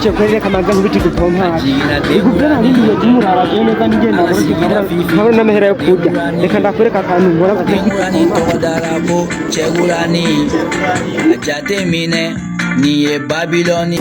Chocolate kama gangu bitu kupoma. Ikutana nini yo jumura rajene kan ngena bro na mehera kuja. Lekanda kure kakanu ngora Chegurani todarabo chegurani ajate mine niye Babiloni.